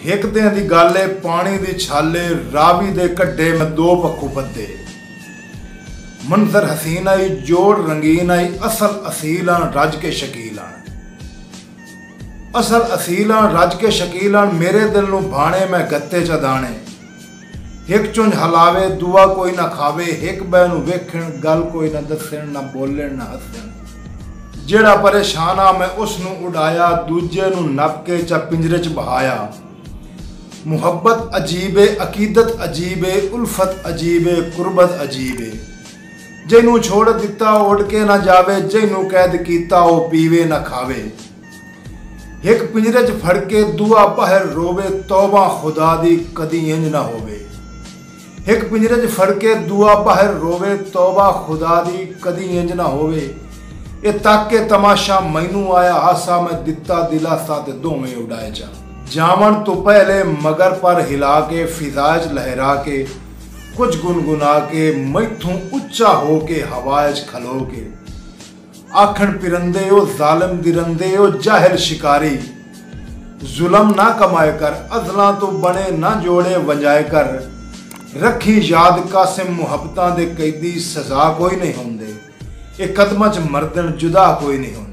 हिकदियां दी गाले पानी दी छाले रावी दे कड्डे में दो पक्खू पद्दे। मंजर हसीन आई जोड़ रंगीन आई असल असीलान रज के शकीलान। असल असीलान रज के शकीलान मेरे दिल नू भाणे मैं गत्ते च दाने। हिक चुंझ हलावे दुआ कोई ना खावे हिक बै नू वेखण गल कोई ना दसण ना बोलण ना हसण। जेड़ा परेशान आ मैं उस नू उड़ाया दूजे नू नप के च पिंजरे च बहाया। मुहब्बत अजीबे अकीदत अजीबे उल्फत अजीबे कुर्बत अजीबे। जिनू छोड़ दिता उड़ के ना जावे जिनू कैद कीता ओ पीवे ना खावे। एक पिंजरे च फड़ के दुआ बाहर रोवे तौबा खुदा दी कदी इंज ना होवे। एक पिंजरे च फड़ के दुआ बाहर रोवे तौबा खुदा दी कदी इंज ना होवे। ये ताके तमाशा मैनू आया हासा मैं दिता दिलासा ते दोवें उड़ाए जा। जावन तो पहले मगर पर हिला के फिजाज लहरा के कुछ गुनगुना के मैथों उच्चा हो के हवाज खलो के। आखन पिरंदे ओ जालिम दिरंदे ओ जाहिल शिकारी। जुल्म ना कमाए कर अजला तो बने ना जोड़े वंजाए कर। रखी याद कासिम मुहब्बतां दे कैदी सजा कोई नहीं होंदे। ये कदमां च मरदन जुदा कोई नहीं होंदे।